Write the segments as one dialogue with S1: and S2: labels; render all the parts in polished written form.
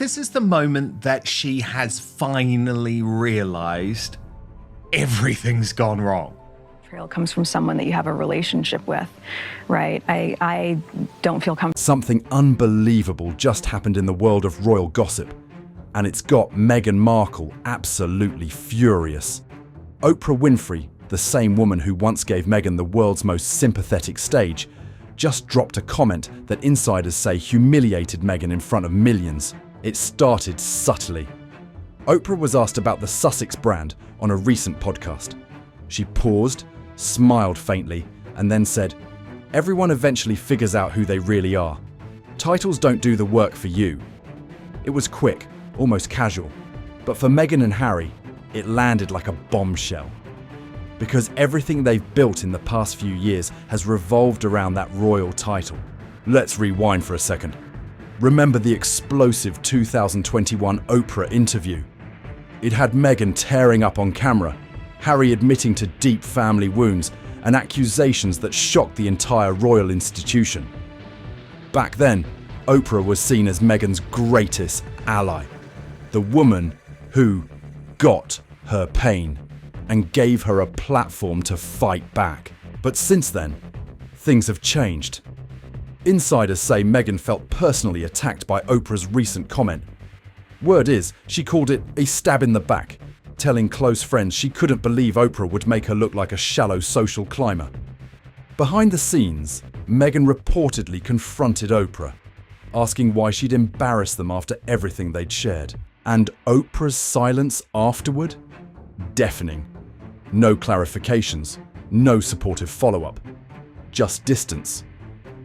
S1: this is the moment that she has finally realized everything's gone wrong.
S2: Betrayal comes from someone that you have a relationship with, right? I don't feel comfortable.
S3: Something unbelievable just happened in the world of royal gossip, and it's got Meghan Markle absolutely furious. Oprah Winfrey, the same woman who once gave Meghan the world's most sympathetic stage, just dropped a comment that insiders say humiliated Meghan in front of millions. It started subtly. Oprah was asked about the Sussex brand on a recent podcast. She paused, smiled faintly, and then said, "Everyone eventually figures out who they really are. Titles don't do the work for you." It was quick, almost casual, but for Meghan and Harry, it landed like a bombshell. Because everything they've built in the past few years has revolved around that royal title. Let's rewind for a second. Remember the explosive 2021 Oprah interview? It had Meghan tearing up on camera, Harry admitting to deep family wounds and accusations that shocked the entire royal institution. Back then, Oprah was seen as Meghan's greatest ally, the woman who got her pain and gave her a platform to fight back. But since then, things have changed. Insiders say Meghan felt personally attacked by Oprah's recent comment. Word is, she called it a stab in the back, telling close friends she couldn't believe Oprah would make her look like a shallow social climber. Behind the scenes, Meghan reportedly confronted Oprah, asking why she'd embarrassed them after everything they'd shared. And Oprah's silence afterward? Deafening. No clarifications, no supportive follow-up, just distance.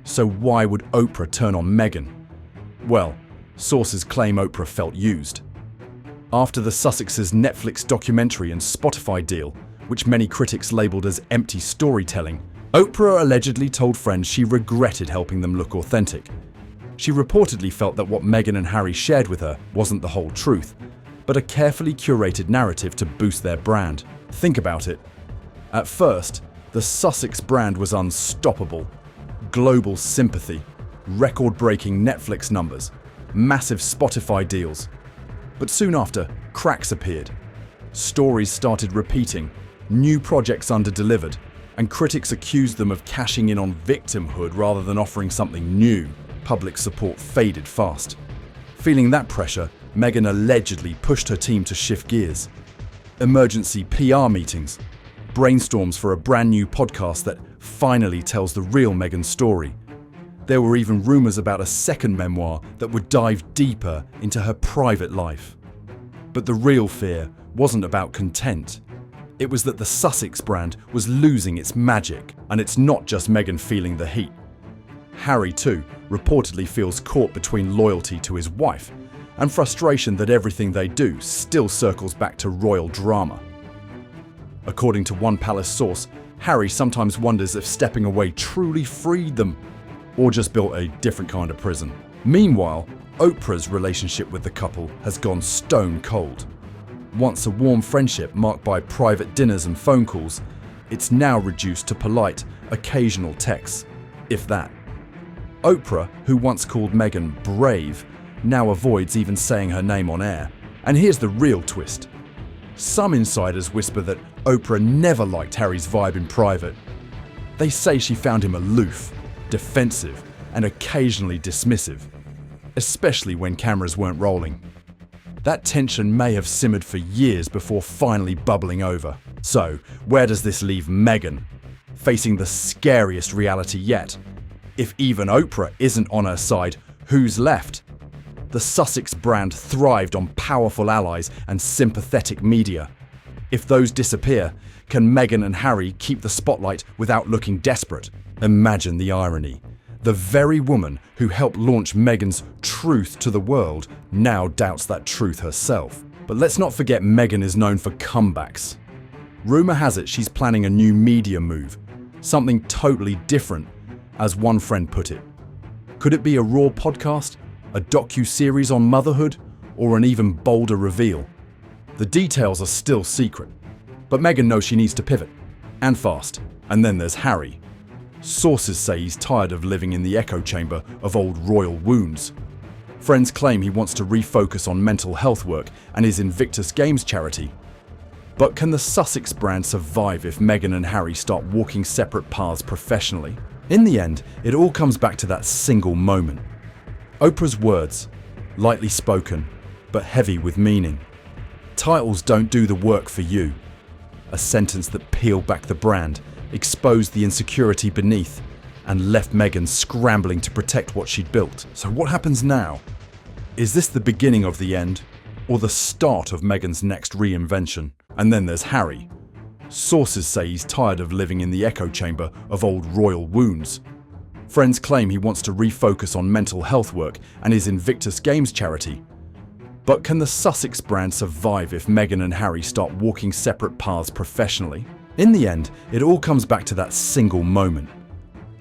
S3: So why would Oprah turn on Meghan? Well, sources claim Oprah felt used. After the Sussexes' Netflix documentary and Spotify deal, which many critics labelled as empty storytelling, Oprah allegedly told friends she regretted helping them look authentic. She reportedly felt that what Meghan and Harry shared with her wasn't the whole truth, but a carefully curated narrative to boost their brand. Think about it. At first, the Sussex brand was unstoppable. Global sympathy, record-breaking Netflix numbers, massive Spotify deals. But soon after, cracks appeared. Stories started repeating, new projects under-delivered, and critics accused them of cashing in on victimhood rather than offering something new. Public support faded fast. Feeling that pressure, Meghan allegedly pushed her team to shift gears. Emergency PR meetings, brainstorms for a brand new podcast that finally tells the real Meghan story. There were even rumours about a second memoir that would dive deeper into her private life. But the real fear wasn't about content. It was that the Sussex brand was losing its magic, and it's not just Meghan feeling the heat. Harry, too, reportedly feels caught between loyalty to his wife and frustration that everything they do still circles back to royal drama. According to one palace source, Harry sometimes wonders if stepping away truly freed them, or just built a different kind of prison. Meanwhile, Oprah's relationship with the couple has gone stone cold. Once a warm friendship marked by private dinners and phone calls, it's now reduced to polite, occasional texts, if that. Oprah, who once called Meghan brave, now avoids even saying her name on air. And here's the real twist. Some insiders whisper that Oprah never liked Harry's vibe in private. They say she found him aloof, defensive, and occasionally dismissive, especially when cameras weren't rolling. That tension may have simmered for years before finally bubbling over. So, where does this leave Meghan? Facing the scariest reality yet. If even Oprah isn't on her side, who's left? The Sussex brand thrived on powerful allies and sympathetic media. If those disappear, can Meghan and Harry keep the spotlight without looking desperate? Imagine the irony. The very woman who helped launch Meghan's truth to the world now doubts that truth herself. But let's not forget Meghan is known for comebacks. Rumour has it she's planning a new media move, something totally different, as one friend put it. Could it be a Raw podcast, a docu-series on motherhood, or an even bolder reveal? The details are still secret, but Meghan knows she needs to pivot, and fast. And then there's Harry. Sources say he's tired of living in the echo chamber of old royal wounds. Friends claim he wants to refocus on mental health work and his Invictus Games charity. But can the Sussex brand survive if Meghan and Harry start walking separate paths professionally? In the end, it all comes back to that single moment. Oprah's words, lightly spoken, but heavy with meaning. Titles don't do the work for you. A sentence that peeled back the brand, exposed the insecurity beneath, and left Meghan scrambling to protect what she'd built. So what happens now? Is this the beginning of the end, or the start of Meghan's next reinvention? And then there's Harry. Sources say he's tired of living in the echo chamber of old royal wounds. Friends claim he wants to refocus on mental health work and his Invictus Games charity. But can the Sussex brand survive if Meghan and Harry start walking separate paths professionally? In the end, it all comes back to that single moment.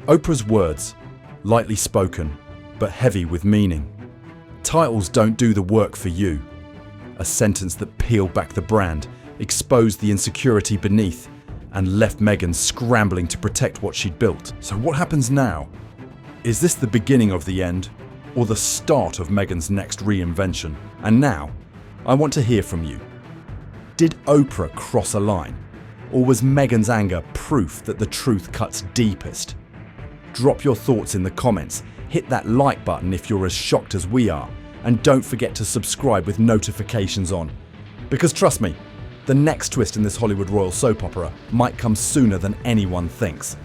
S3: Oprah's words, lightly spoken, but heavy with meaning. Titles don't do the work for you. A sentence that peeled back the brand, exposed the insecurity beneath, and left Meghan scrambling to protect what she'd built. So what happens now? Is this the beginning of the end, or the start of Meghan's next reinvention? And now, I want to hear from you. Did Oprah cross a line? Or was Meghan's anger proof that the truth cuts deepest? Drop your thoughts in the comments, hit that like button if you're as shocked as we are, and don't forget to subscribe with notifications on. Because trust me, the next twist in this Hollywood royal soap opera might come sooner than anyone thinks.